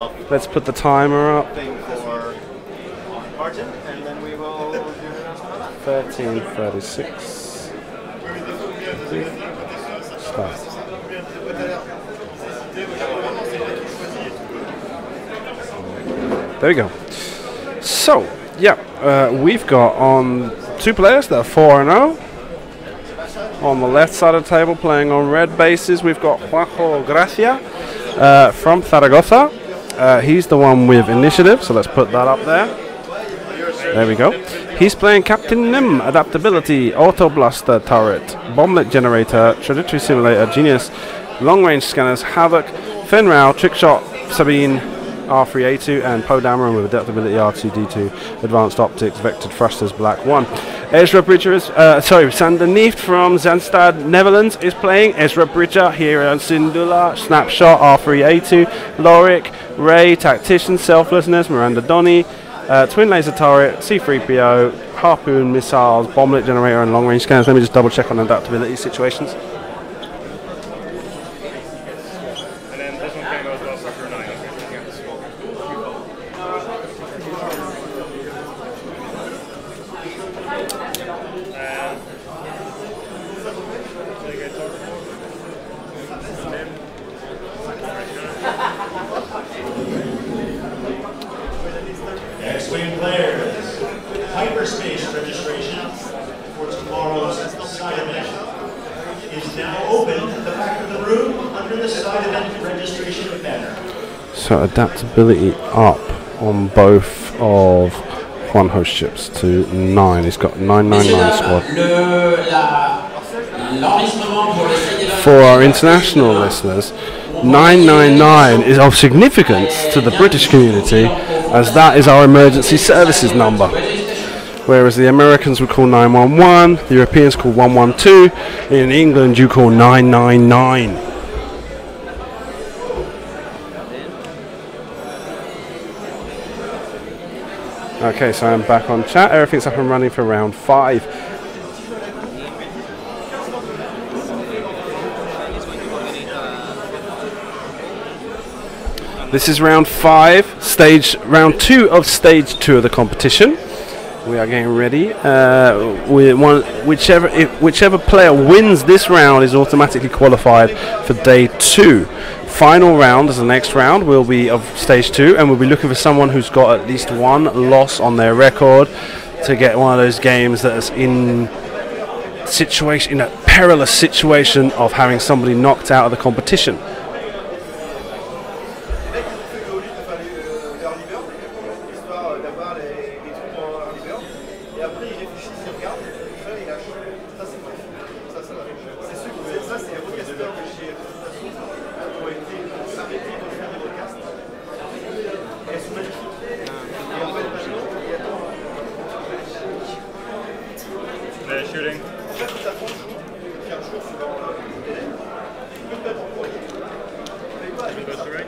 Let's put the timer up. Thing for Martin, and then we will do the announcement on that. 13:36. Start. There we go. So, yeah, we've got on two players that are 4-0. On the left side of the table, playing on red bases, we've got Juanjo Gracia from Zaragoza. He's the one with initiative, so let's put that up there. There we go. He's playing Captain Nim, Adaptability, Auto Blaster Turret, Bomblet Generator, Trajectory Simulator, Genius, Long Range Scanners, Havoc, Fenrau, Trickshot, Sabine, R3A2, and Poe Dameron with Adaptability R2D2, Advanced Optics, Vectored Thrusters, Black 1. Ezra Bridger is, Sander Neeft from Zaanstad, Netherlands is playing. Ezra Bridger, Hero Sindula, Snapshot, R3A2, Lorik, Ray, Tactician, Selflessness, Miranda Donny, Twin Laser Turret, C3PO, Harpoon, Missiles, Bomblet Generator, and Long Range Scanners. Let me just double check on adaptability situations. And then this one can go as well for crew 9. X-Wing players, hyperspace registration for tomorrow's side event is now open at the back of the room under the side event registration banner. So adaptability up on both of Juanjo's ships to 9. He's got 999 squad. For our international listeners, 999 is of significance to the British community, as that is our emergency services number. Whereas the Americans would call 911, the Europeans call 112, in England you call 999. Okay, so I'm back on chat. Everything's up and running for round 5. This is round 5, round 2 of stage 2 of the competition. We are getting ready. Whichever player wins this round is automatically qualified for day 2. Final round, as the next round, will be of stage 2, and we'll be looking for someone who's got at least one loss on their record to get one of those games that is in a perilous situation of having somebody knocked out of the competition. They're shooting. Goes to right.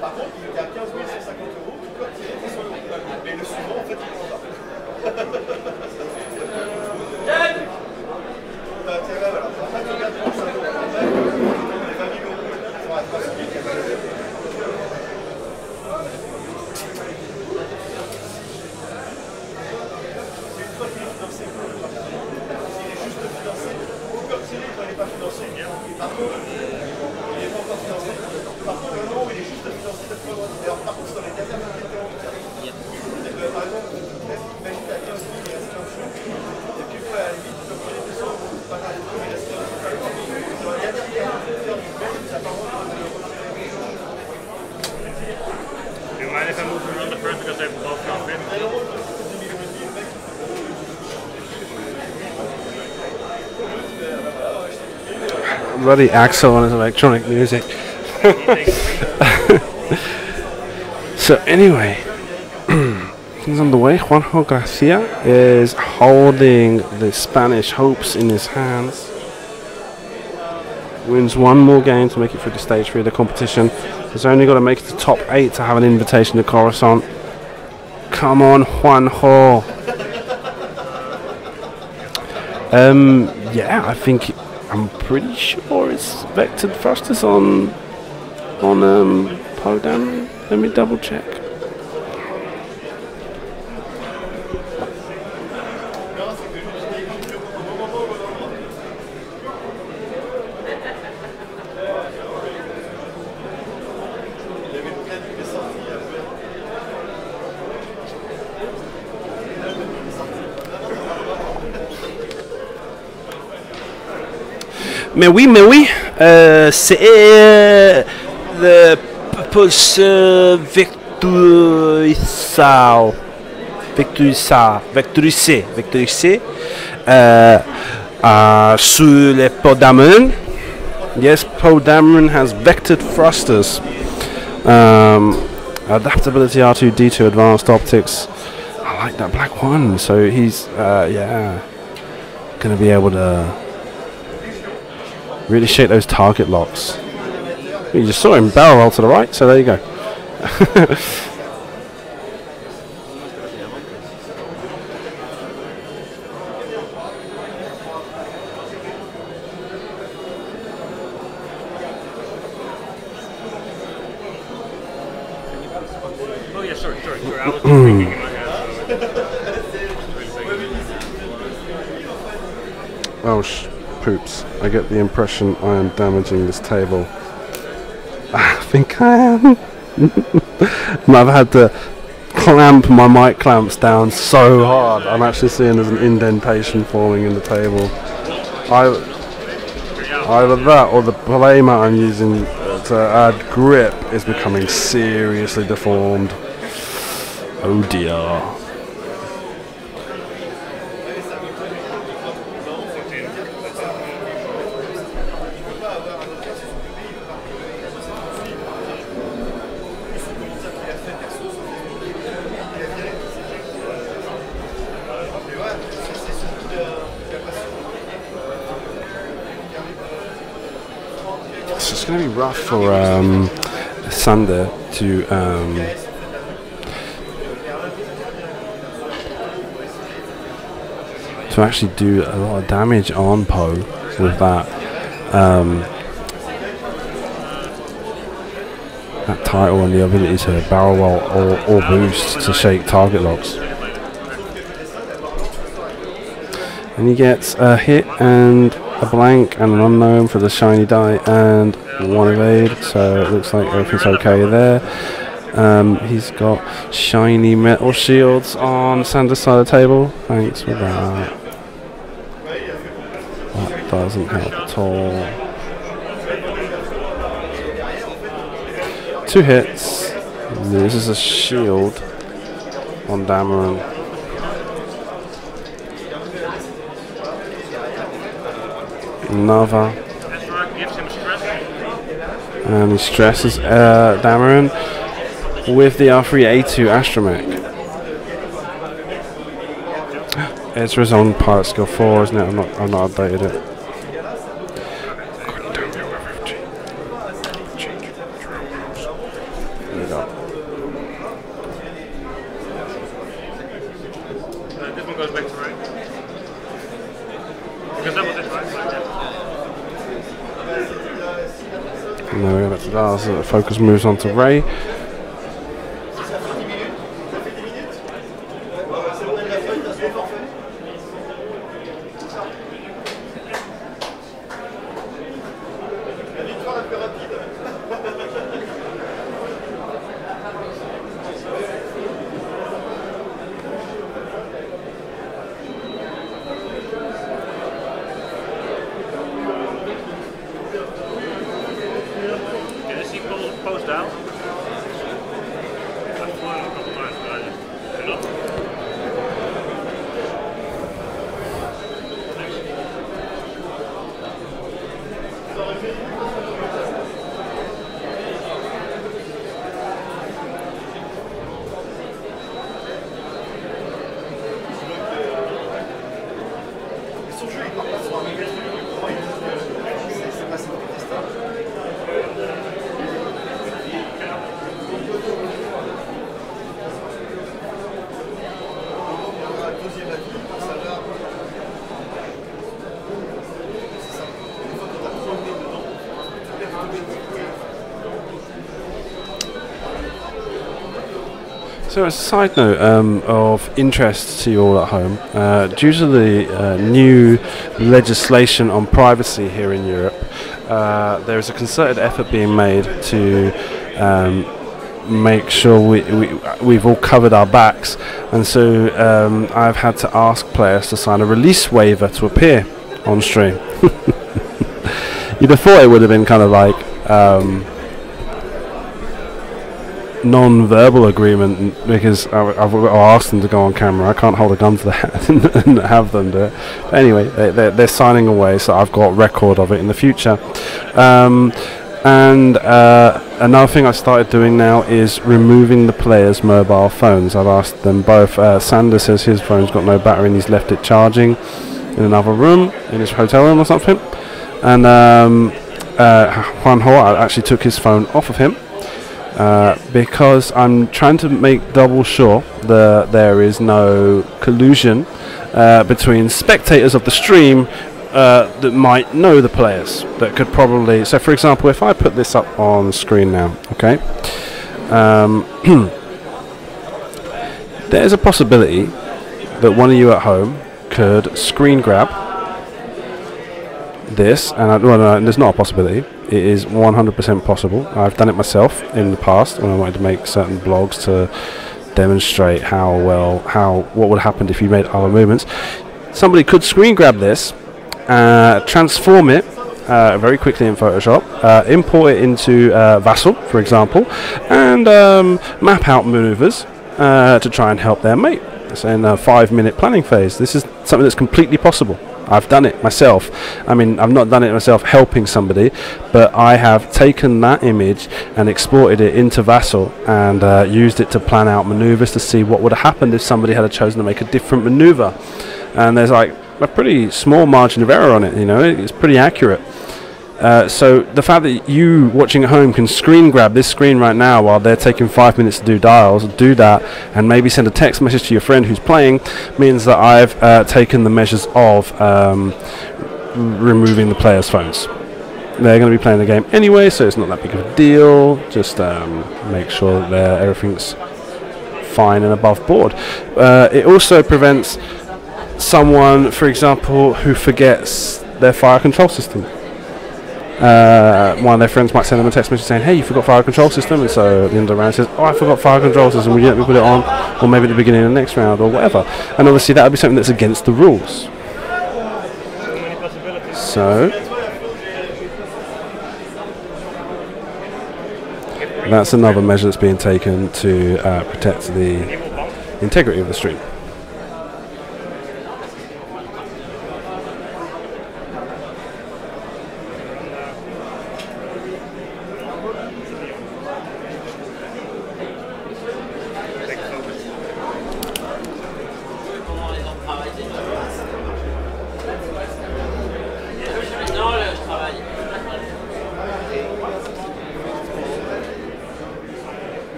Par contre, il y a 15 150 €, tu peux retirer tes 100 €. Mais le Mind if I move them on the first because they've both not been? Bloody Axel on his electronic music. So anyway, he's on the way. Juanjo Gracia is holding the Spanish hopes in his hands. Wins one more game to make it through the stage 3 of the competition. He's only got to make it to top 8 to have an invitation to Coruscant. Come on, Juanjo. Yeah, I think I'm pretty sure it's vectored thrusters on Podam. Let me double check. Mais oui, c'est le pulse vectorisé sur le Podameron. Yes, Podameron has vectored thrusters. Adaptability R2D2 advanced optics. I like that black one. So he's yeah, gonna be able to really shake those target locks. You just saw him barrel roll to the right, so there you go. Oh yeah, sorry. I was thinking in my head. Oh, poops. I get the impression I am damaging this table. I think I am. I've had to clamp my mic clamps down so hard. I'm actually seeing there's an indentation forming in the table. Either that or the playmat I'm using to add grip is becoming seriously deformed. Oh dear. So it's going to be rough for Sander to actually do a lot of damage on Poe with that that title and the ability to barrel roll or boost to shake target locks. And he gets a hit and a blank and an unknown for the shiny die and one evade, so it looks like everything's okay there. He's got shiny metal shields on Sander's side of the table. Thanks for that. That doesn't help at all. 2 hits. Loses a shield on Dameron. Another. And he stresses Dameron with the R3A2 Astromech. Ezra's on Pilot Skill 4, isn't it? I've not updated it. There we go. This one goes back to right. Because that was it, right? And then we go back to that, so the focus moves on to Ray. Can you see post down? So as a side note of interest to you all at home, due to the new legislation on privacy here in Europe, there is a concerted effort being made to make sure we've all covered our backs, and so I've had to ask players to sign a release waiver to appear on stream. You'd have thought it would have been kind of like non-verbal agreement, because I've asked them to go on camera. I can't hold a gun to the head and have them do it. But anyway, they're signing away, so I've got record of it in the future. And another thing I started doing now is removing the players' mobile phones. I've asked them both. Sander says his phone's got no battery and he's left it charging in another room, in his hotel room or something. And Juanjo, I actually took his phone off of him because I'm trying to make double sure that there is no collusion between spectators of the stream that might know the players, that could probably... So for example, if I put this up on screen now, okay, there's a possibility that one of you at home could screen grab this, and no, there's not a possibility, it is 100% possible. I've done it myself in the past when I wanted to make certain blogs to demonstrate what would happen if you made other movements. Somebody could screen grab this, transform it very quickly in Photoshop, import it into Vassal, for example, and map out maneuvers to try and help their mate. So in a 5-minute planning phase, this is something that's completely possible. I've done it myself. I mean, I've not done it myself helping somebody, but I have taken that image and exported it into Vassal and used it to plan out maneuvers to see what would have happened if somebody had chosen to make a different maneuver. And there's like a pretty small margin of error on it, you know, it's pretty accurate. So the fact that you watching at home can screen grab this screen right now while they're taking 5 minutes to do dials, do that, and maybe send a text message to your friend who's playing, means that I've taken the measures of removing the players' phones. They're going to be playing the game anyway, so it's not that big of a deal. Just make sure that everything's fine and above board. It also prevents someone, for example, who forgets their fire control system. One of their friends might send them a text message saying, hey, you forgot fire control system, and so at the end of the round says, oh, I forgot fire control system, will you let me put it on, or maybe at the beginning of the next round, or whatever. And obviously that would be something that's against the rules. So that's another measure that's being taken to protect the integrity of the stream.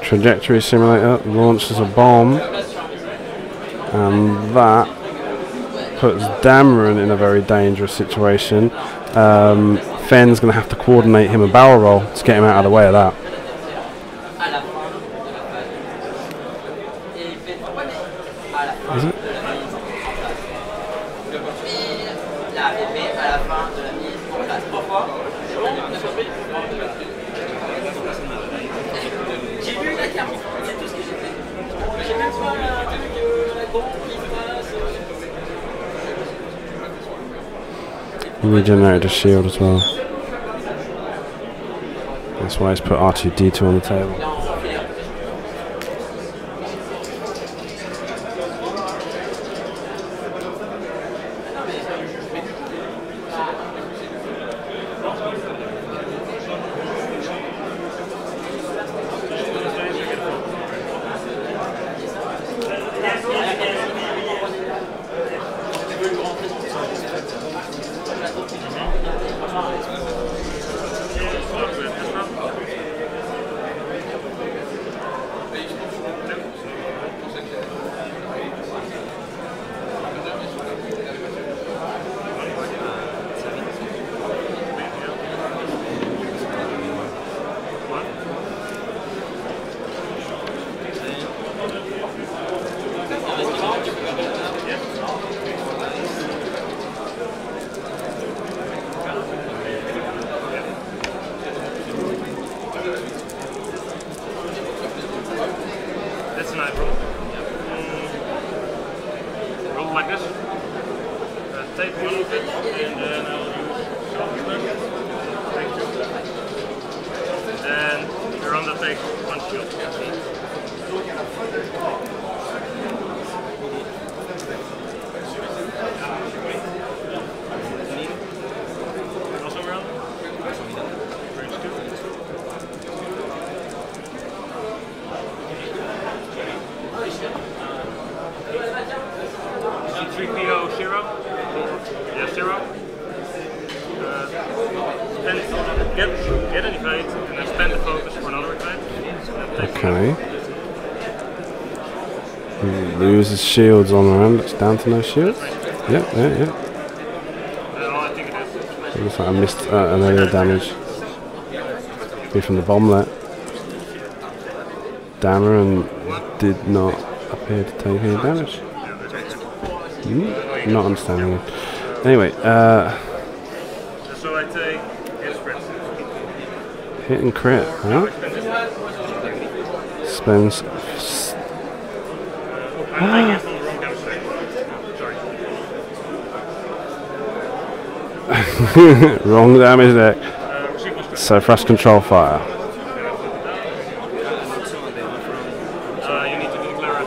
Trajectory simulator launches a bomb, and that puts Dameron in a very dangerous situation. Fenn's going to have to coordinate him a barrel roll to get him out of the way of that. Is it? Regenerated a shield as well. That's why he's put R2D2 on the table. That's a nice roll. Roll like this. Take one of it, and then I'll use shoulder slip. Take two. And Miranda takes one shield. Also Miranda? Range 2. 3PO 0. Yes, 0. Get an evade and then spend the focus for another evade. Okay. He loses shields on the round. It's down to no shields. Yeah. I think it is. Looks like I missed an area of damage. Be from the bomblet. Dameron did not appear to take any damage. Not understanding it. Anyway, So I take his crit. hit and crit, huh? Spends. I guess on the wrong damage deck. Sorry. Wrong damage deck. Receive one stress. So thrust control fire. You need to declare it.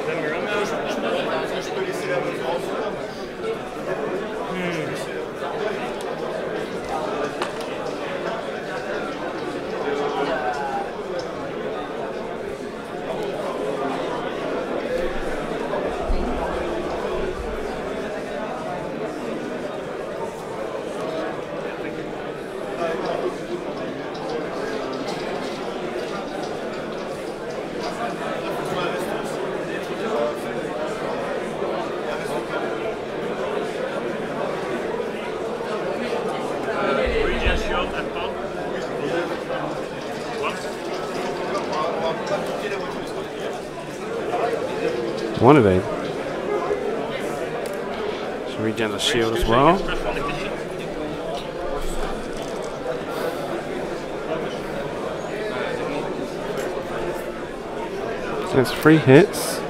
Then Miranda. Regen shield at top. One evade. So regen the shield as well. So it's 3 hits.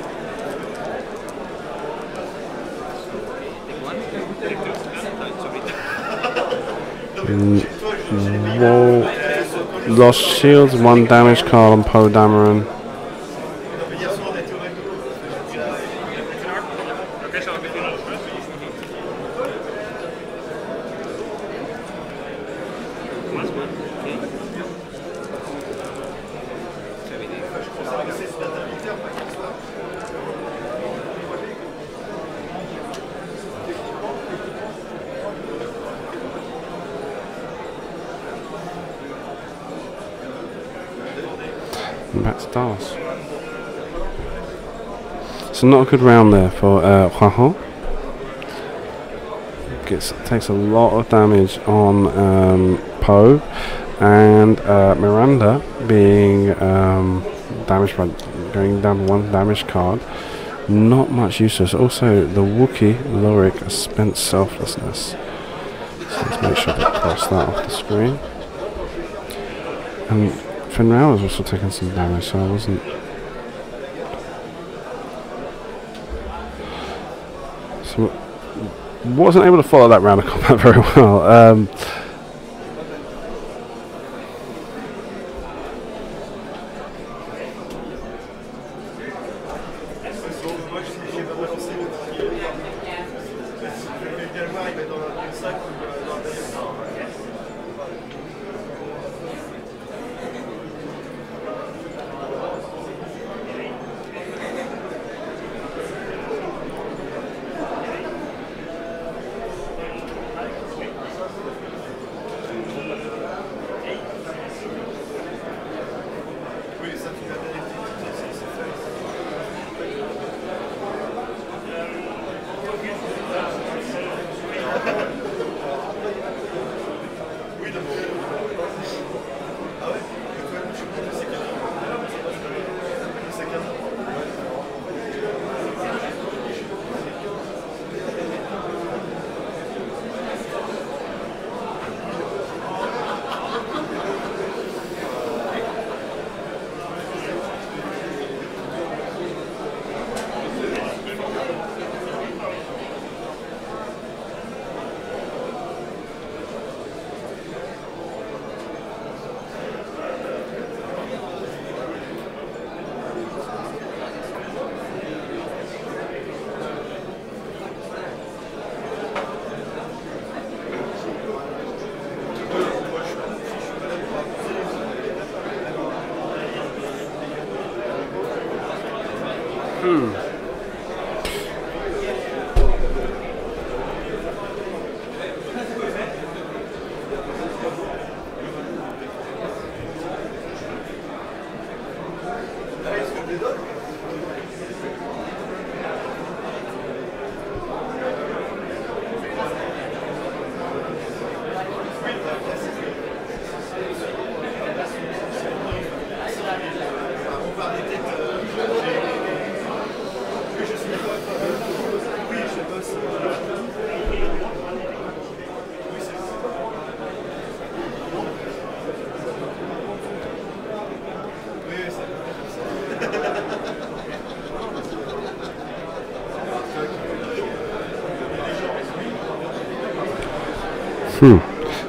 Wall, lost shields, 1 damage card on Poe Dameron. Okay, so I'll give you another stress. And back to Dars. So not a good round there for Juanjo. Takes a lot of damage on Poe, and Miranda being damaged by going down 1 damage card. Not much useless. Also, the Wookiee Lorik has spent selflessness. So let's make sure to cross that off the screen. And Finral was also taking some damage, so I wasn't able to follow that round of combat very well.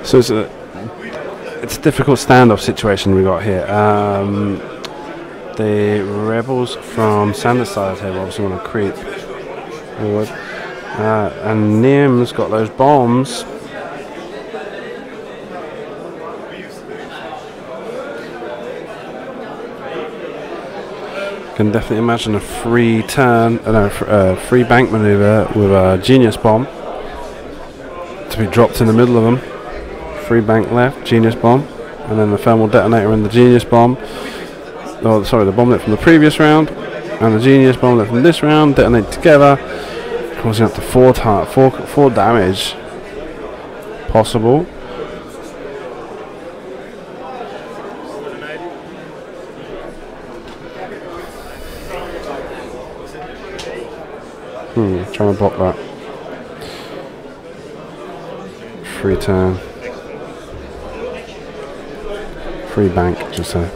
So it's a difficult standoff situation we got here. The rebels from Sanders side of the table obviously want to creep forward, and Neem's got those bombs. Can definitely imagine a free turn, free bank maneuver with a genius bomb to be dropped in the middle of them. Free bank left, genius bomb, and then the thermal detonator and the genius bomb. Oh, sorry, the bomblet from the previous round and the genius bomblet from this round detonate together, causing up to 4 damage possible. Trying to block that. Free turn. Free bank, just say.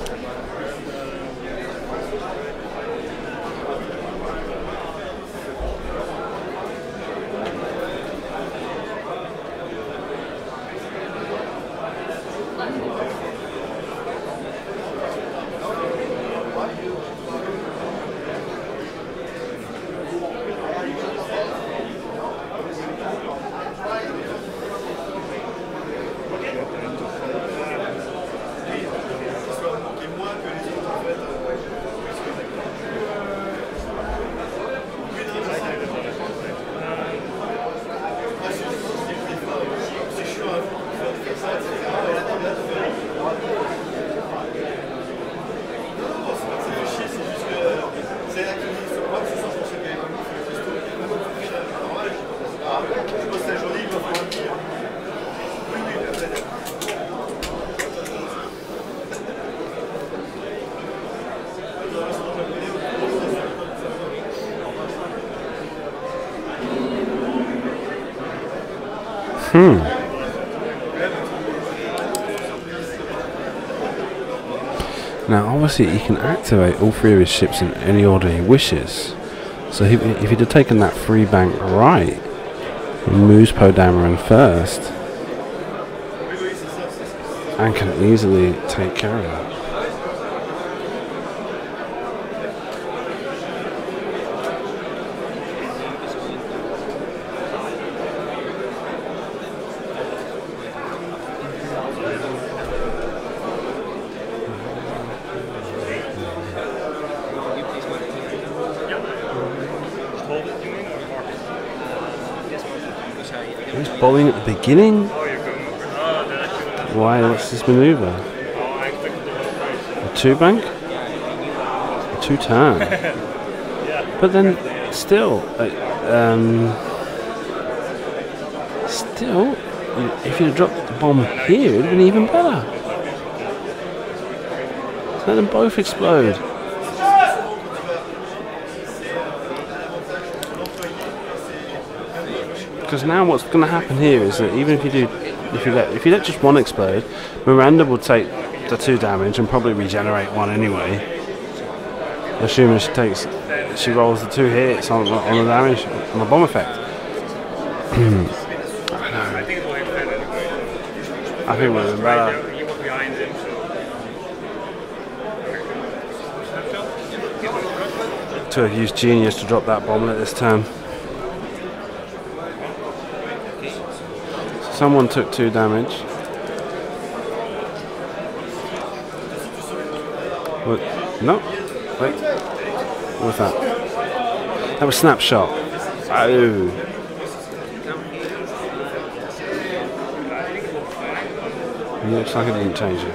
Now obviously he can activate all 3 of his ships in any order he wishes. So if he'd have taken that free bank right, he moves Poe Dameron first and can easily take care of that. bowling at the beginning? Oh, you're going over. Oh, then I should have. Why? What's this maneuver? Oh, I expected the wrong price. A 2 bank? A 2 turn. Yeah. But then, still, if you'd dropped the bomb here, it would have been even better. Let them both explode. Because now what's going to happen here is that even if you let just one explode, Miranda will take the 2 damage and probably regenerate 1 anyway. Assuming she rolls the 2 hits on the damage on the bomb effect. I think it will hit Fen anyway. I think it would have been better. He was behind him, so. To have used Genius to drop that bomblet this turn. Someone took 2 damage. What? No. Wait. What was that? That was Snapshot. Oh. Looks like it didn't change it.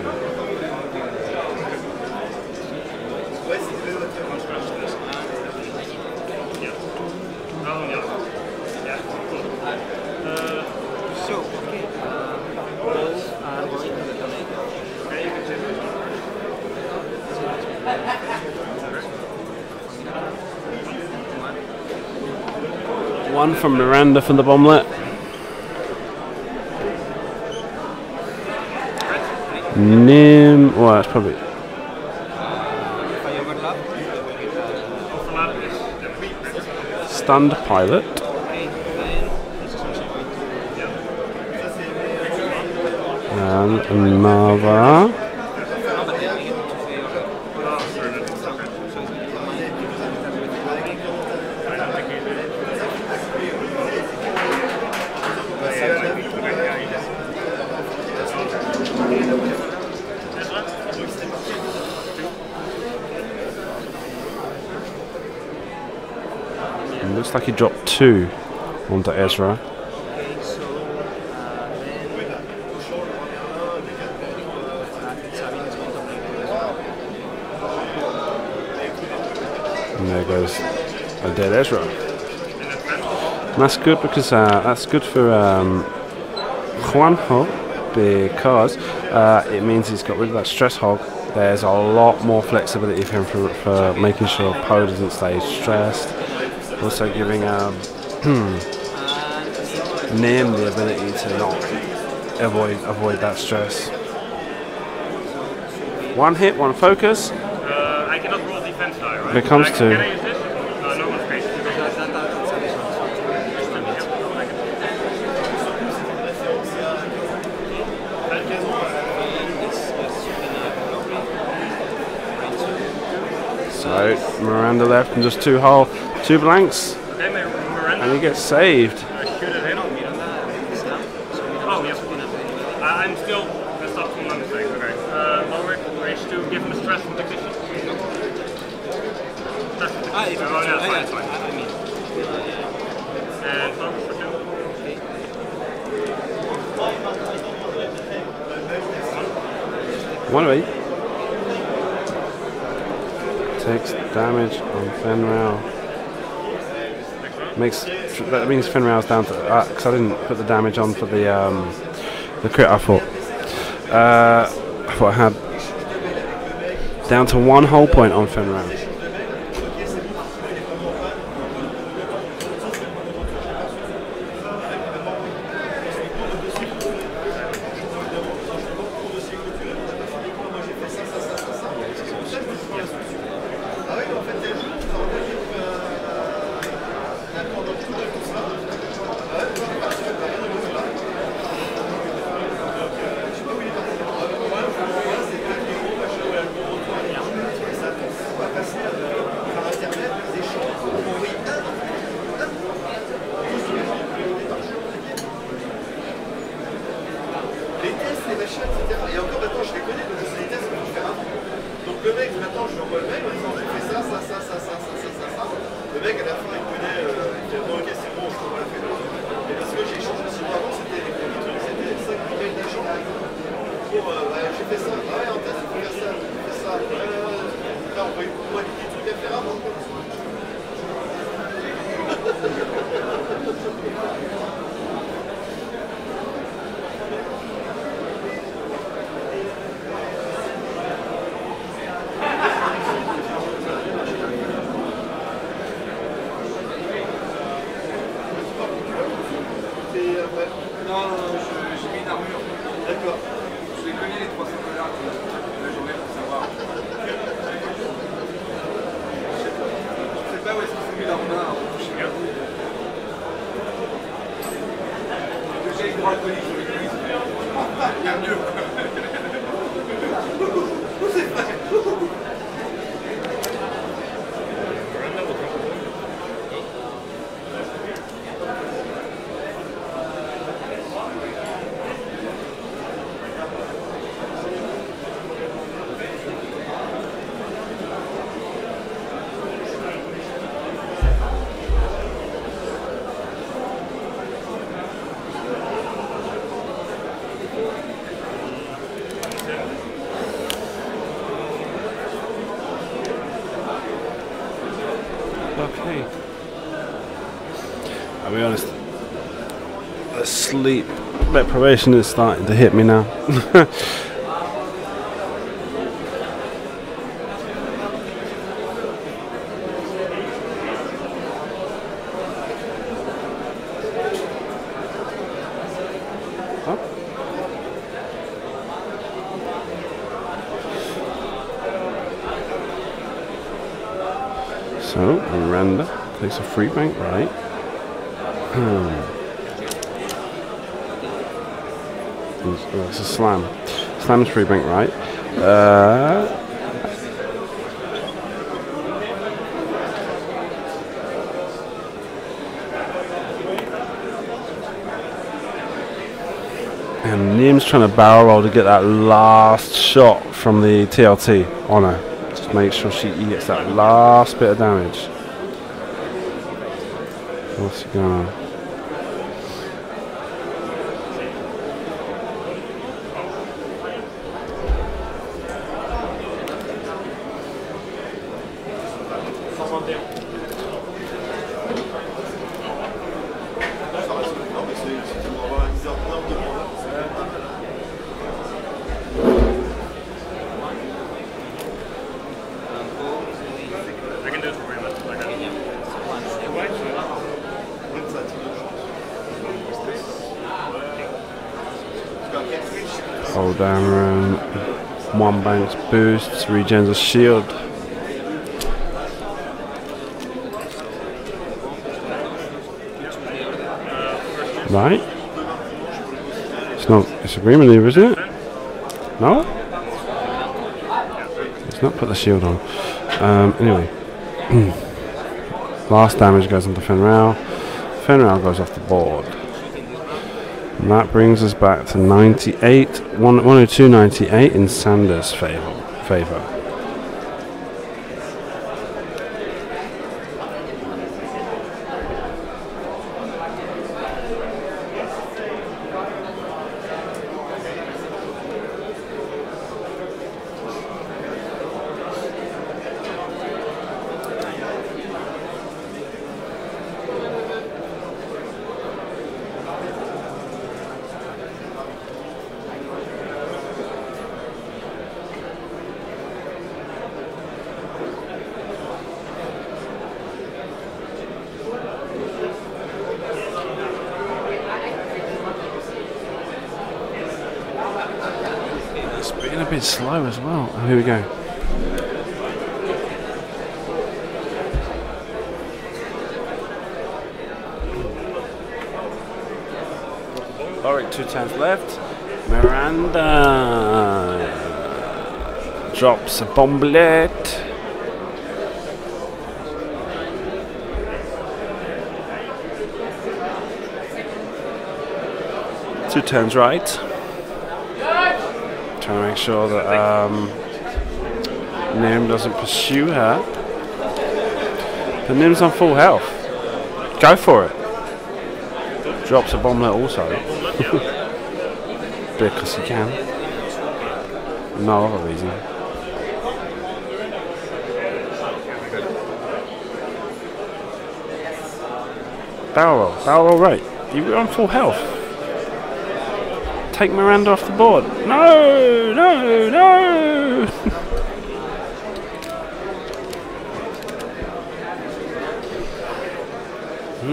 One from Miranda for the bomblet. Well, that's probably stunned pilot. And another. Looks like he dropped 2 onto Ezra. And there goes a dead Ezra. And that's good because that's good for Juanjo because it means he's got rid of that stress hog. There's a lot more flexibility for him for making sure Poe doesn't stay stressed. Also giving Nim the ability to not avoid that stress. 1 hit, 1 focus. I cannot roll defense die, right? When it comes to can I use this? No one's crazy. so Miranda left and just 2 blanks, Okay, Miranda. and he gets saved. Shoot it in. Oh, yes. I'm still messed up from my mistake. Okay. Lower range 2, give him a stress from technician. Stress from technician. Oh, no, it's fine. And focus for 2. One away. Takes damage on Fenrir. That means Fenrir's down to because I didn't put the damage on for the crit. I thought I had down to 1 whole point on Fenrir. Le mec à la fin il connaît, il fait bon ok c'est bon je peux pas la faire. Et parce que j'ai changé de avant Non, j'ai mis une armure. D'accord. Je les connais les 300 dollars de la journée pour savoir. Je sais pas où est-ce qu'ils ont mis leurs mains en touchant à vous. Déjà, ils croient le colis sur les cuisses. Il y a mieux. C'est vrai. Okay. I'll be honest, the sleep deprivation is starting to hit me now. So, Miranda takes a free bank right. It's a slam. Slam's free bank right. And Neem's trying to barrel roll to get that last shot from the TLT on her. Just make sure she gets that last bit of damage. What's going on? I can do it for you, but like Hold down room. One banks boosts, regens a shield. Right. It's a green maneuver, isn't it? No? Let's not put the shield on. Anyway. Last damage goes onto Fenral. Fenral goes off the board. And that brings us back to 98, 102.98 in Sanders' favour. A bit slow as well. Oh, here we go. Lorik 2 turns left. Miranda drops a bomblet. Two turns right. Trying to make sure that Nim doesn't pursue her. But Nim's on full health. Go for it. Drops a bomblet also. Because he can. No other reason. Barrel roll right. You're on full health. Take Miranda off the board. No, no, no.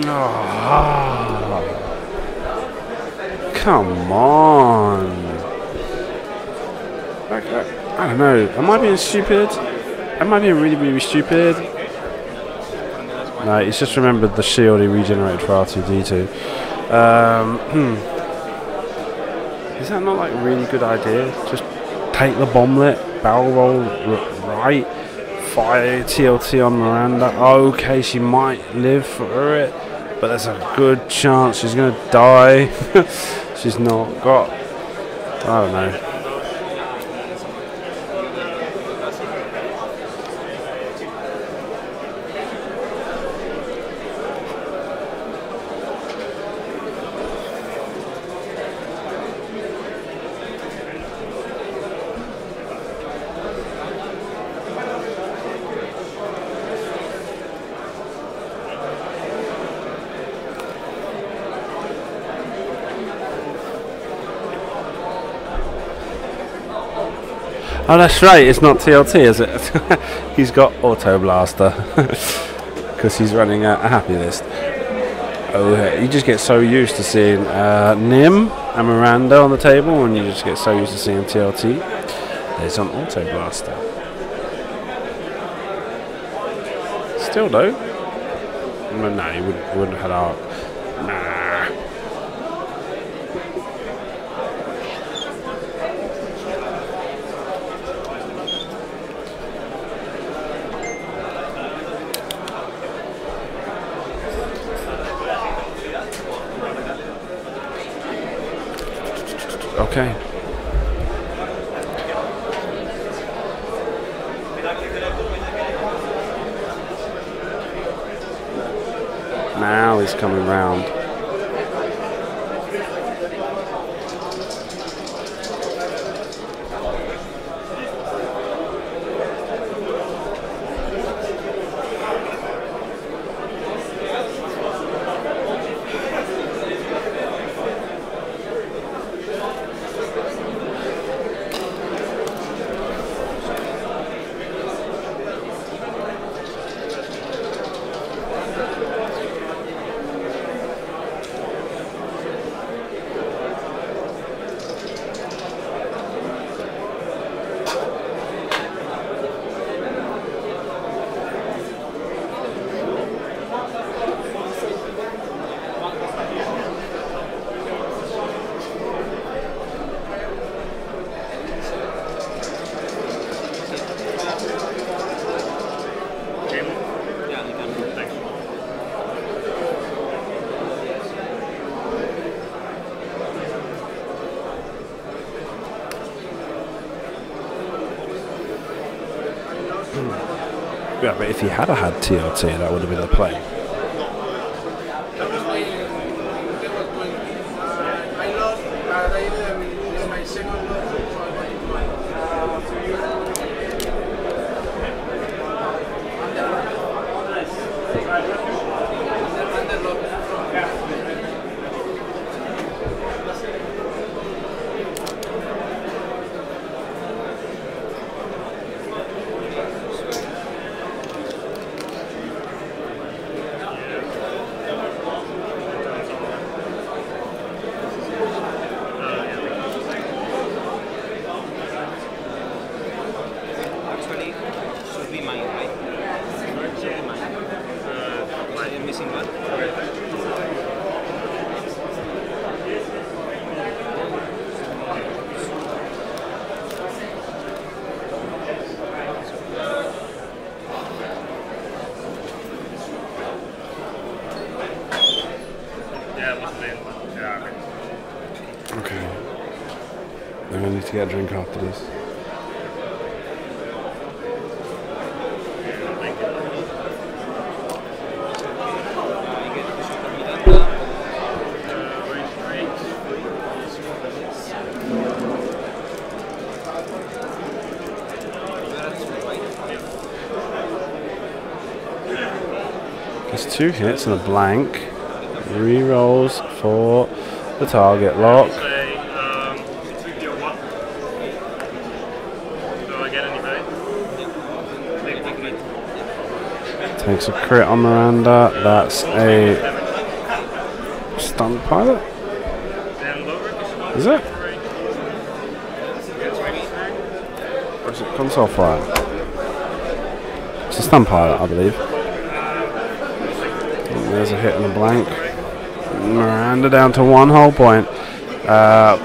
No. Come on. I don't know. Am I being stupid? Am I being really, really stupid? No, he's just remembered the shield he regenerated for R2D2. Is that not like a really good idea? Just take the bomblet, barrel roll right, fire TLT on Miranda. Okay, she might live for it, but there's a good chance she's gonna die. She's not got. I don't know. Oh, that's right, it's not TLT, is it? He's got Auto Blaster. Because he's running a happy list. Oh, you just get so used to seeing Nim and Miranda on the table, and you just get so used to seeing TLT. There's on Auto Blaster. Still though. No, he wouldn't have had arc. Nah. Okay. Now he's coming round. Yeah, but if he had had TLT, that would have been the play. I lost, but I in my second loss. Okay. Then I need to get a drink after this. That's 2 hits and a blank. Re-rolls for the target lock. Say, 3PO1. Do I get any pay? Takes a crit on Miranda. That's a stun pilot. Then lower Is it? Or is it console fire? It's a stun pilot, I believe. And there's a hit and a blank. Miranda down to 1 whole point.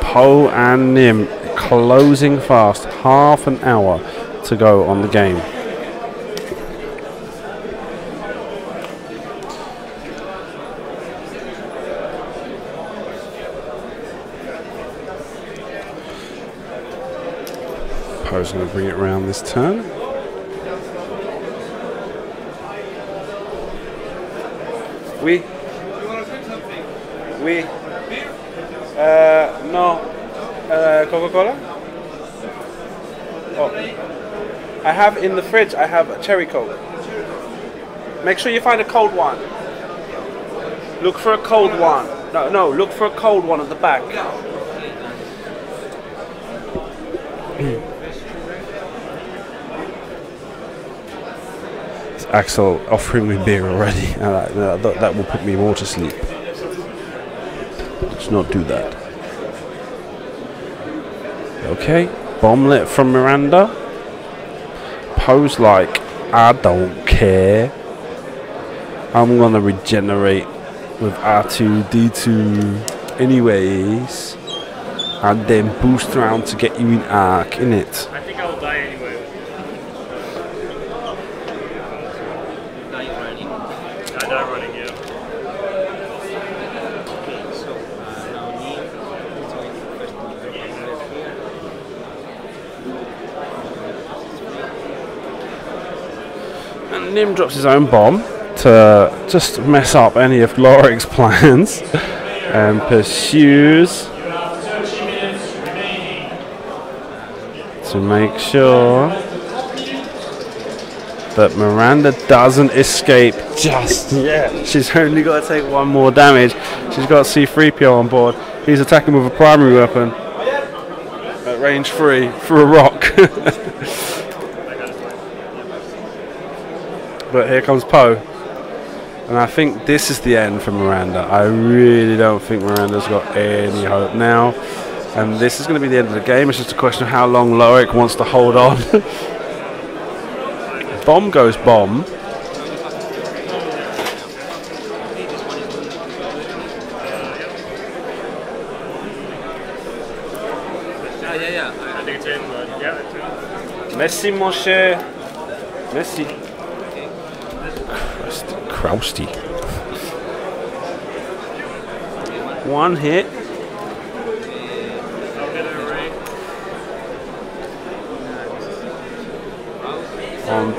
Poe and Nim closing fast. Half an hour to go on the game. Poe's going to bring it around this turn. Oui. Oui. No. Coca-Cola? Oh. I have in the fridge, I have a cherry Coke. Make sure you find a cold one. Look for a cold one. No, look for a cold one at the back. It's Axel offering me beer already. That will put me more to sleep. Let's not do that. Okay, bomblet from Miranda. Poe's like, I don't care. I'm gonna regenerate with R2D2 anyways. And then boost around to get you in arc, innit? I think I will die anyway. I die running, yeah. Okay, so now Neeft is going first to the And Nim drops his own bomb to just mess up any of Loric's plans and pursues to make sure that Miranda doesn't escape just yet. She's only got to take 1 more damage. She's got C-3PO on board. He's attacking with a primary weapon at range 3 for a rock. But here comes Poe. And I think this is the end for Miranda. I really don't think Miranda's got any hope now. And this is going to be the end of the game. It's just a question of how long Loric wants to hold on. Bomb goes bomb. yeah. I think it's in, but yeah, it's in. Merci, mon cher. Merci. Crousty. 1 hit. I'll get it right.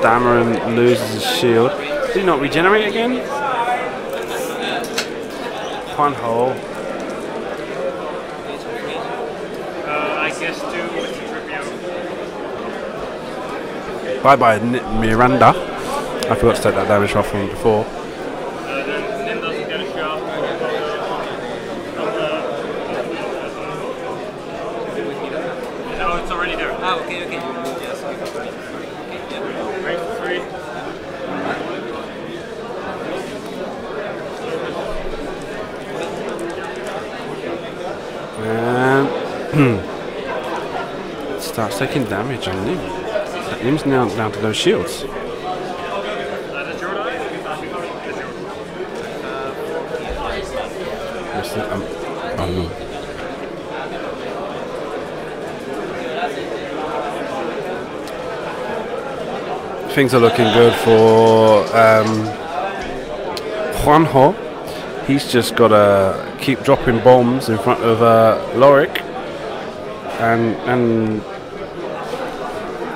Dameron loses his shield. Did he not regenerate again? Juanjo. I guess 2 with the 3PO. Bye bye, Miranda. I forgot to take that damage off from before. Then Nim doesn't get a shot. No, it's already there. Ah, okay. Yes. Range 3. And starts taking damage on Nim. Nim's now down to no shields. That's your die? What's that? Oh no. Things are looking good for Juanjo. He's just got to keep dropping bombs in front of Loric and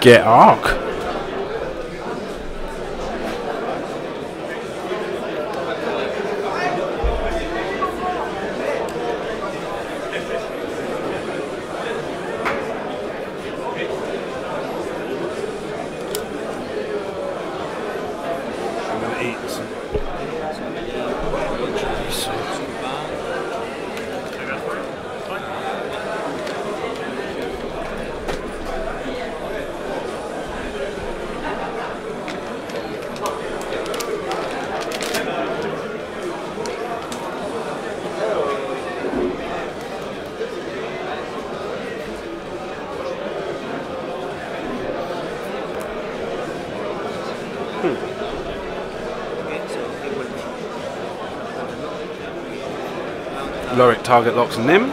get arc. Lorik target locks Nim.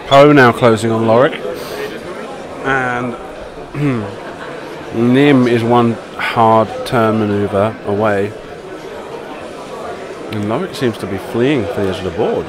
Poe now closing on Lorik, and Nim is one hard turn maneuver away, and Lorik seems to be fleeing for the edge of the board.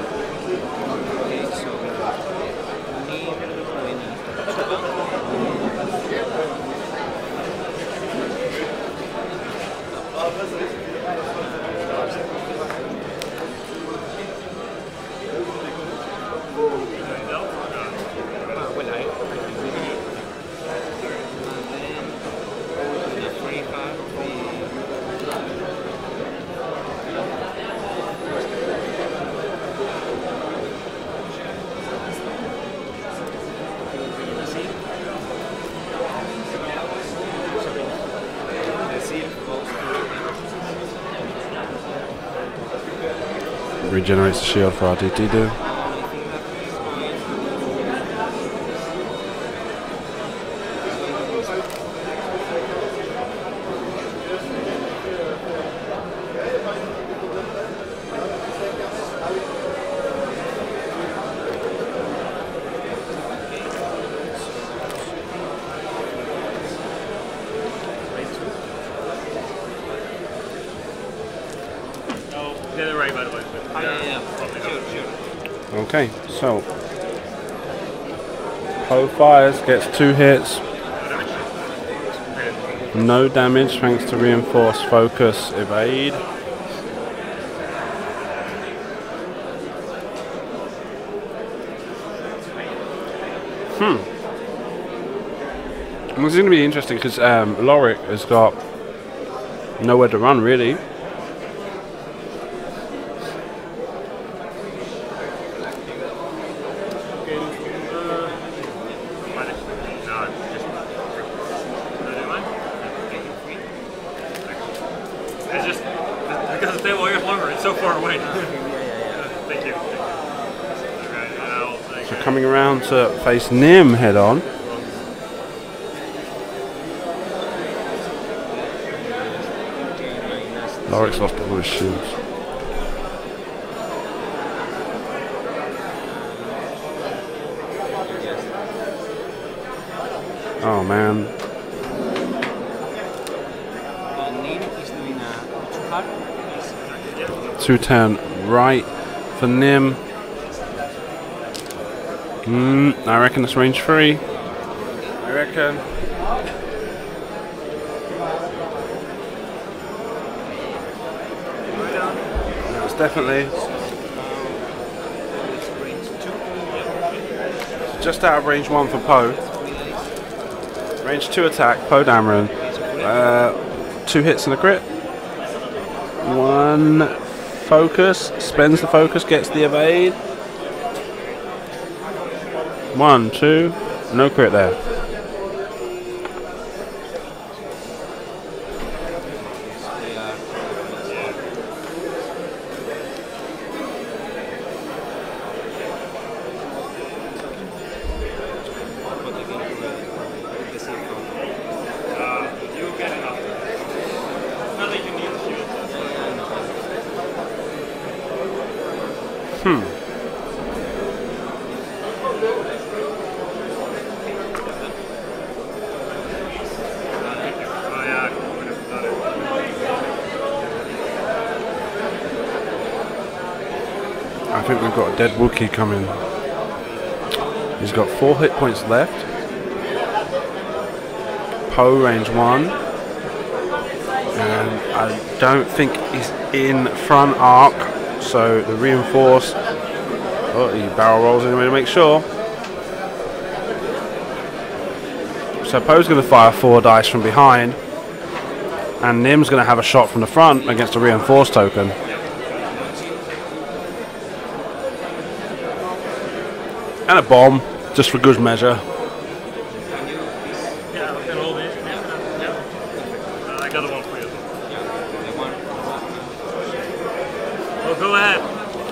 Regenerates the shield for our DD. Okay, so Poe fires, gets 2 hits, no damage thanks to reinforced focus, evade. This is going to be interesting because Lorik has got nowhere to run really. It's just because the table is longer, it's so far away. Thank you. Okay, so coming around to face Nim head on. Lorik's lost all his shields. Oh man. 210 right for Nim. I reckon it's range 3. I reckon. No, it's definitely. Just out of range 1 for Poe. Range 2 attack, Poe Dameron. 2 hits and a crit. 1 focus, spends the focus, gets the evade. 1, 2, no crit there. I've got a dead Wookiee coming. He's got 4 hit points left. Poe range 1. And I don't think he's in front arc. So the reinforce. Oh, he barrel rolls anyway to make sure. So Poe's going to fire 4 dice from behind. And Nim's going to have a shot from the front against a reinforced token. And a bomb, just for good measure. Yeah, I can hold it. Yeah. I got a one for you. Oh, go ahead.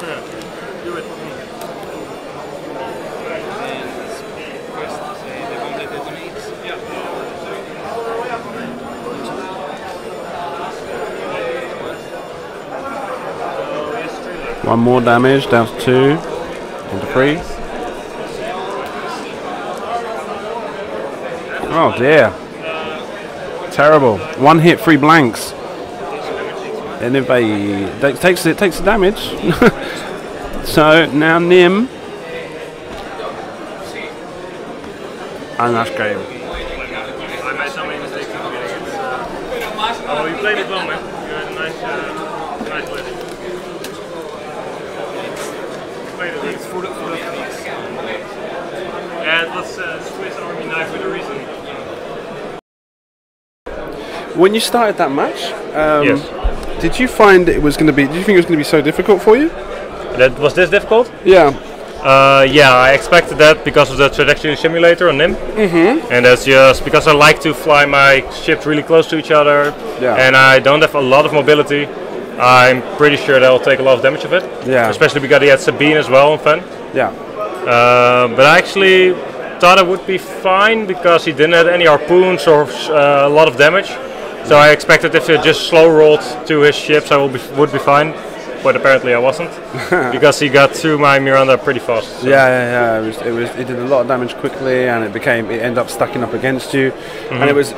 Yeah. Do it. One more damage, down to 2, into 3. Oh dear. Terrible. 1 hit, 3 blanks. Anyway, it takes the damage. So now Nim. And that's game. I made so many mistakes in the beginning. Oh, you played it well, man. You had a nice play. It's full of yeah, it was Swiss Army knife with a reason. When you started that match, Yes. did you find it was going to be? Did you think it was going to be so difficult for you? Was this difficult? Yeah. Yeah, I expected that because of the trajectory simulator on NIM. And that's just because I like to fly my ships really close to each other, Yeah. and I don't have a lot of mobility. I'm pretty sure that I'll take a lot of damage of it. Yeah. Especially because he had Sabine as well on Fen. Yeah. But I actually thought I would be fine because he didn't have any harpoons or a lot of damage. So I expected if he just slow rolled to his ships, I would be fine. But apparently I wasn't because he got through my Miranda pretty fast. So. Yeah. It did a lot of damage quickly, and it ended up stacking up against you. And it was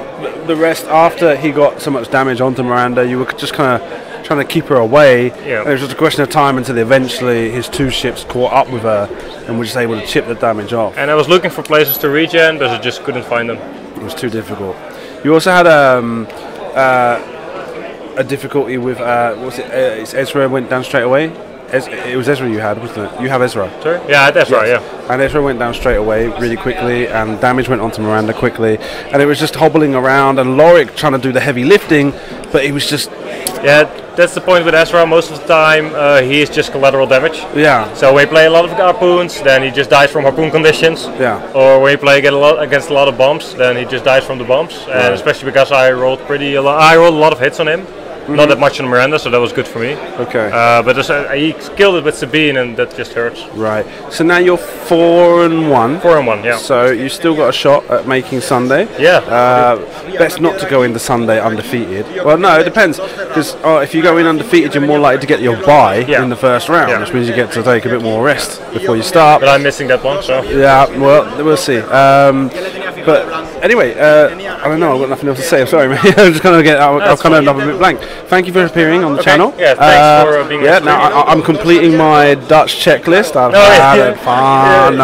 the rest after he got so much damage onto Miranda. You were just kind of trying to keep her away. Yeah. And it was just a question of time until eventually his 2 ships caught up with her and were just able to chip the damage off. And I was looking for places to regen, but I just couldn't find them. It was too difficult. You also had a difficulty with it's Ezra went down straight away. It was Ezra you had, wasn't it? You have Ezra. Sorry? Yeah, that's right. Yeah. And Ezra went down straight away really quickly, and damage went onto Miranda quickly, and it was just hobbling around, and Lorik trying to do the heavy lifting, but he was just Yeah, that's the point with Ezra. Most of the time, he is just collateral damage. yeah. So when you play a lot of harpoons, then he just dies from harpoon conditions. Yeah. Or when you play against a lot of bombs, then he just dies from the bombs. And especially because I rolled I rolled a lot of hits on him. Not that much on Miranda, so that was good for me. Okay. But he killed it with Sabine, and that just hurts. Right. So now you're 4-1. 4-1, yeah. So you still got a shot at making Sunday. Yeah. Best not to go into Sunday undefeated. Well, no, it depends. Because if you go in undefeated, you're more likely to get your bye in the first round, which means you get to take a bit more rest before you start. But I'm missing that one, so. Yeah, well, we'll see. But anyway, I don't know. I've got nothing else to say. I'm sorry, mate. I'm just going to I'll kind of a bit blank. Thank you for appearing on the channel. Yeah, thanks for being Yeah, here. now I'm completing my Dutch checklist. I've had fun.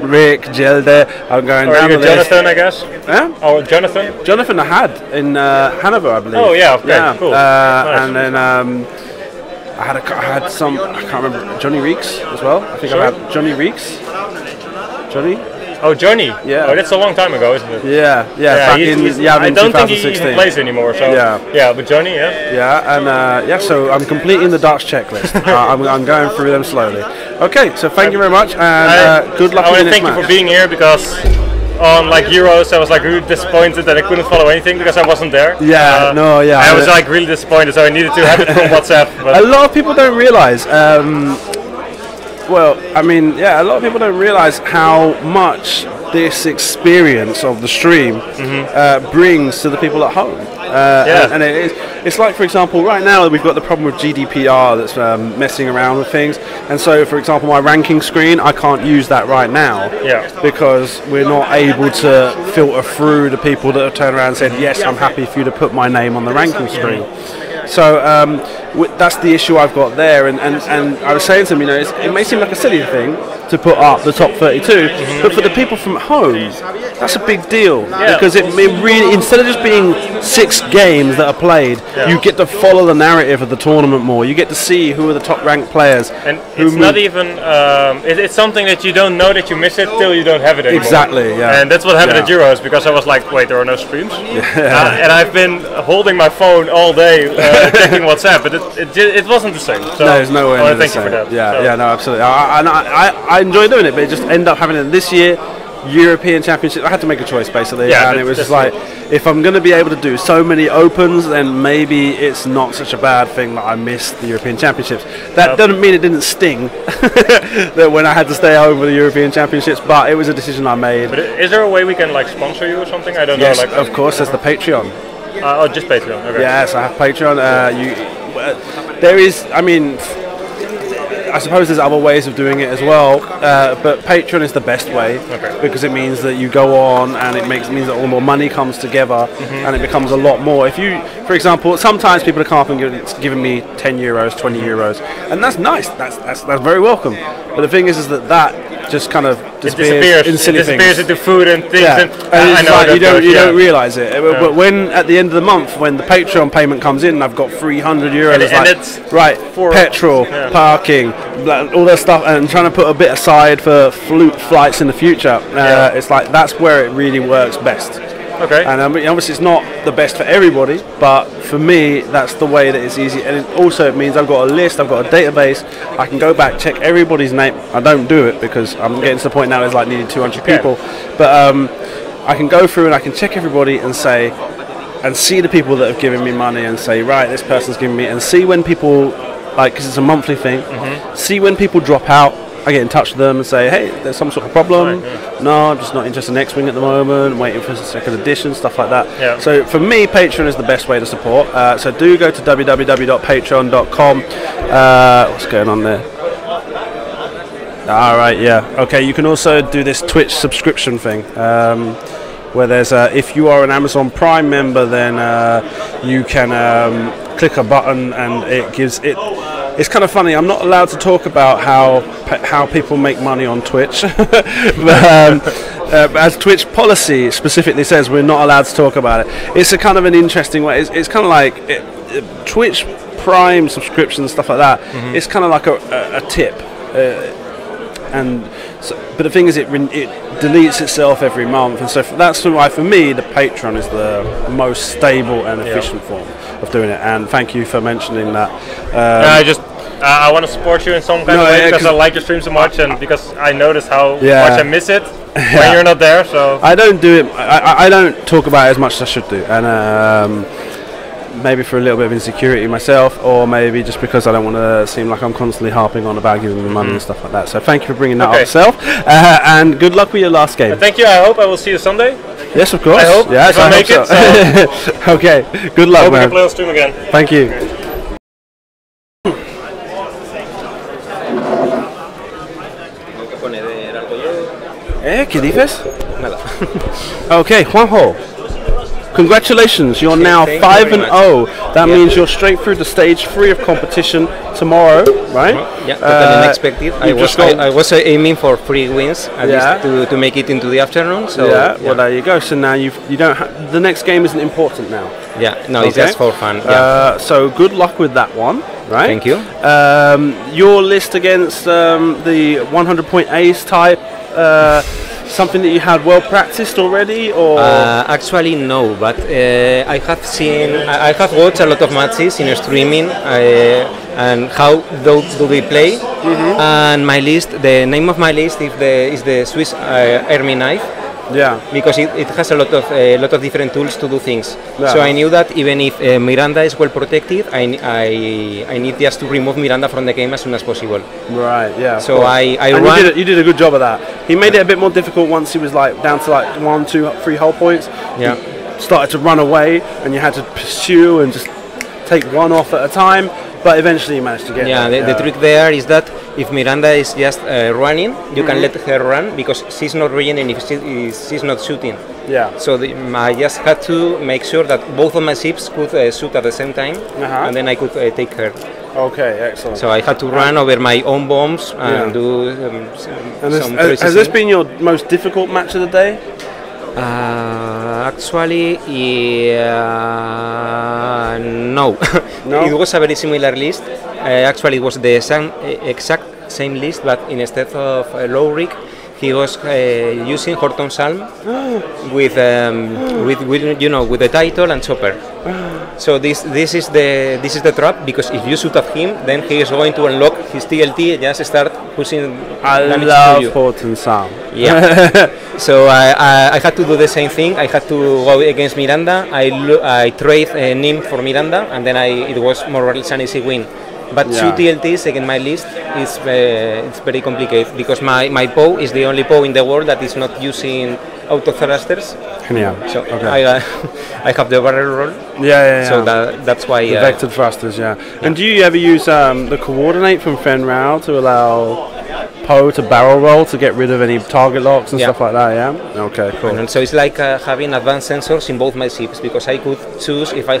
Rick, Gelde. I'm going down the list. Jonathan, I guess. Yeah? Oh, Jonathan. Jonathan I had in Hanover, I believe. Oh yeah, okay, cool. Nice. And then I had some. I can't remember. Johnny Reeks as well. I think I had Johnny Reeks. Johnny. Oh, Johnny. Yeah. Oh, that's a long time ago, isn't it? Yeah. Back in I don't think he 2016. even plays anymore. So yeah, but Johnny, yeah. Yeah, and so I'm completing the Dutch checklist. I'm going through them slowly. Okay, so thank you very much, and good luck I in want the to next thank you match. for being here because on like Euros, I was like really disappointed that I couldn't follow anything because I wasn't there. Yeah, I was like really disappointed, so I needed to have it from WhatsApp. But a lot of people don't realise. Well, I mean, yeah, a lot of people don't realise how much this experience of the stream brings to the people at home. And it's like, for example, right now we've got the problem with GDPR that's messing around with things. And so, for example, my ranking screen, I can't use that right now because we're not able to filter through the people that have turned around and said, yes, I'm happy for you to put my name on the ranking screen. So that's the issue I've got there, and I was saying to him, it may seem like a silly thing to put up the top 32, but for the people from home, that's a big deal because it really, instead of just being 6 games that are played, you get to follow the narrative of the tournament more. You get to see who are the top ranked players. And it's not even it's something that you don't know that you miss it till you don't have it anymore. Exactly, yeah. And that's what happened at Euros, because I was like, wait, there are no streams, and I've been holding my phone all day checking WhatsApp, but it wasn't the same. So no, there's no way. Thank you for that. Yeah, no, absolutely. I enjoy doing it, but it just ended up having it this year. European Championship, I had to make a choice basically, and it was just like, if I'm going to be able to do so many opens, then maybe it's not such a bad thing that I missed the European Championships. That doesn't mean it didn't sting that when I had to stay home for the European Championships, but it was a decision I made. But is there a way we can sponsor you or something? I don't know. Yes, of course, there's the Patreon. Just Patreon. Okay. Yes, I have Patreon. There is, I suppose there's other ways of doing it as well, but Patreon is the best way because it means that you go on and it means that all more money comes together and it becomes a lot more. If you, for example, sometimes people are coming up and giving me 10 euros, 20 euros, and that's nice. That's very welcome. But the thing is that just kind of disappears in silly things. It disappears into food and things. Yeah. And I know you don't realise it. But when at the end of the month, when the Patreon payment comes in, and I've got 300 euros. It's right, petrol, parking, all that stuff, and trying to put a bit aside for flights in the future. It's like that's where it really works best. Okay. And obviously it's not the best for everybody, but for me that's the way that it's easy. And it means I've got a list, I've got a database. I can go back, check everybody's name. I don't do it because I'm getting to the point now it's like needing 200 people. But I can go through and I can check everybody and say, and see the people that have given me money and say, right, this person's giving me, and see when people, because it's a monthly thing, see when people drop out. I get in touch with them and say, hey, there's some sort of problem. No, I'm just not interested in X-Wing at the moment, waiting for the second edition, stuff like that. So for me, Patreon is the best way to support. So do go to www.patreon.com. What's going on there? All right, okay, you can also do this Twitch subscription thing. Where there's if you are an Amazon Prime member, then you can click a button and it gives it. It's kind of funny. I'm not allowed to talk about how people make money on Twitch, but, as Twitch policy specifically says, we're not allowed to talk about it. It's a kind of an interesting way. It's kind of like Twitch Prime subscription and stuff like that. It's kind of like a tip. But the thing is, it deletes itself every month, and so that's why for me the Patreon is the most stable and efficient form of doing it. And thank you for mentioning that. I want to support you in some kind of way because I like your stream so much, and because I notice how much I miss it when you're not there. So I don't do it. I don't talk about it as much as I should do, and maybe for a little bit of insecurity myself, or maybe just because I don't want to seem like I'm constantly harping on about giving me money and stuff like that. So thank you for bringing that up yourself, and good luck with your last game. Thank you. I hope I will see you Sunday. Yes, of course. I hope. Yes, I make hope it. So. Okay. Good luck, hope man. we can play on stream again. Thank you. ¿Qué dices? Nada. Okay, Juanjo. Congratulations, you're now 5-0. That means you're straight through to stage 3 of competition tomorrow, right? Yeah, totally unexpected. I was aiming for 3 wins at least to make it into the afternoon. So well there you go. So now you don't the next game isn't important now. Yeah, no, it's just for fun. So good luck with that one, right? Thank you. Your list against the 100-point ace type. Something that you had well practiced already, or actually no, but I have watched a lot of matches in streaming and how do they play. And my list, the name of my list is the Swiss Army knife. Yeah, because it has a lot of different tools to do things. Yeah. So I knew that even if Miranda is well protected, I need just to remove Miranda from the game as soon as possible. Right. Yeah. So I you did a good job of that. He made it a bit more difficult once he was down to 1, 2, 3 hull points. Yeah. He started to run away, and you had to pursue and just take one off at a time. But eventually you managed to get Yeah, there. the trick there is that if Miranda is just running, you can let her run because she's not running if she's not shooting. Yeah. So I just had to make sure that both of my ships could shoot at the same time, and then I could take her. Okay, excellent. So I had to run over my own bombs and do some crazy has this things. been your most difficult match of the day? Actually, no. No? It was a very similar list. Actually, it was the exact same list, but instead of low rig, he was using Horton Salm with the title and chopper. So this is the trap, because if you shoot at him, then he is going to unlock his TLT and just start pushing damage to love you. Horton Salm. Yeah. So I had to do the same thing. I had to go against Miranda. I trade Neeft for Miranda, and then it was more or less an easy win. But two TLTs against my list is it's very complicated because my POW is the only POW in the world that is not using auto thrusters. Genial. So Okay. I have the barrel roll. Yeah. So that's why. The vectored thrusters, yeah. And do you ever use the coordinate from Fenrao to allow Poe to barrel roll to get rid of any target locks and stuff like that? Yeah. Okay, cool. And so it's like having advanced sensors in both my ships, because I could choose if I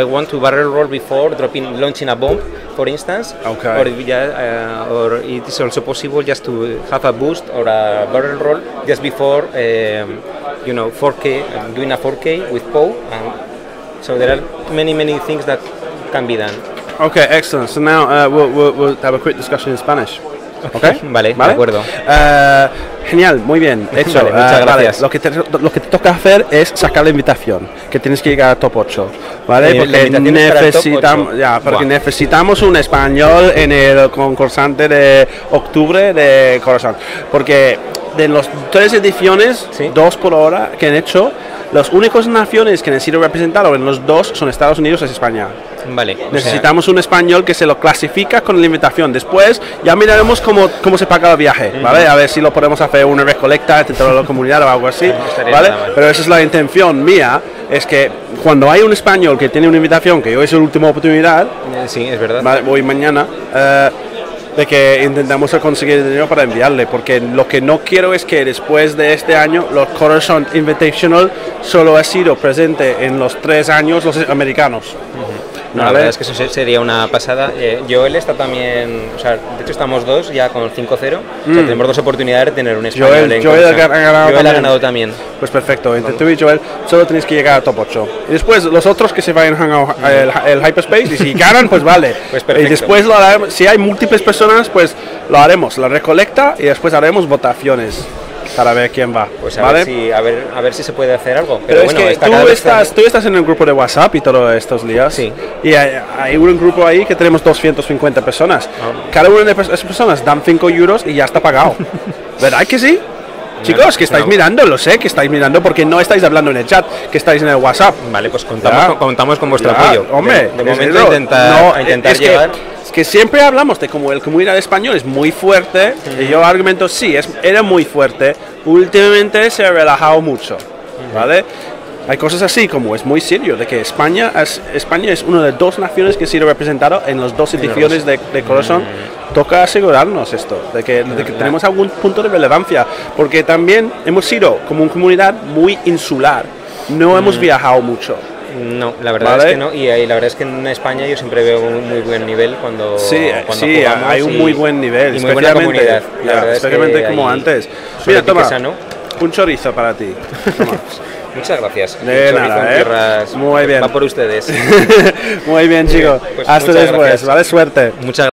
want to barrel roll before launching a bomb, for instance. Okay. Or it is also possible just to have a boost or a barrel roll just before 4K, doing a 4K with POW. And so there are many things that can be done. Okay, excellent. So now we'll have a quick discussion in Spanish. Okay. Vale, de acuerdo. Genial, muy bien. Hecho. Vale, muchas gracias. Lo que te toca hacer es sacar la invitación, que tienes que llegar a top 8, ¿vale? Porque necesitamos un español en el concursante de octubre de Corazón. Porque de las 3 ediciones, 2 por hora que han hecho, las únicas naciones que necesito representar en los 2 son Estados Unidos y España. Vale. Necesitamos un español que se lo clasifica con la invitación. Después ya miraremos cómo se paga el viaje, ¿vale? A ver si lo podemos hacer una recolecta entre toda la comunidad o algo así, ¿vale? Pero esa es la intención mía, es que cuando hay un español que tiene una invitación, que hoy es la última oportunidad, sí, es verdad, ¿vale? Hoy mañana, de que intentamos conseguir dinero para enviarle, porque lo que no quiero es que después de este año los Corazon Invitational solo ha sido presente en los 3 años los americanos. No, la verdad es que eso sería una pasada. Joel está también, o sea, de hecho estamos 2 ya con 5-0, o sea, tenemos 2 oportunidades de tener un español en Joel ha ganado también. Pues perfecto, entre tú y Joel solo tenéis que llegar a top 8. Y después los otros que se vayan al Hyperspace, y si ganan, pues vale. Pues perfecto. Y después lo haremos, si hay múltiples personas, pues lo haremos, la recolecta y después haremos votaciones para ver quién va. Pues ¿vale? a ver si se puede hacer algo. Pero bueno, es que tú estás en el grupo de WhatsApp y todos estos días. Sí. Y hay un grupo ahí que tenemos 250 personas. Cada una de esas personas dan 5 euros y ya está pagado. ¿Verdad que sí? Chicos, que estáis mirando, lo sé que estáis mirando porque no estáis hablando en el chat, que estáis en el WhatsApp. Vale, pues contamos con vuestro apoyo. Hombre, de momento intentar llegar. Es que siempre hablamos de cómo el comunidad español es muy fuerte, y yo argumento sí, era muy fuerte, últimamente se ha relajado mucho, ¿vale? Hay cosas así como es muy serio, de que España es una de 2 naciones que ha sido representada en las 2 ediciones de Corazón. Toca asegurarnos esto, de que tenemos algún punto de relevancia, porque también hemos sido como una comunidad muy insular, no hemos viajado mucho. No, la verdad es que no, y la verdad es que en España yo siempre veo un muy buen nivel cuando jugamos, hay un muy buen nivel, y muy buena comunidad, especialmente como antes. Mira, toma, un chorizo para ti. Toma. Muchas gracias. De nada, muy bien. Va por ustedes. Muy bien, chicos. Pues hasta después, ¿vale? Suerte. Muchas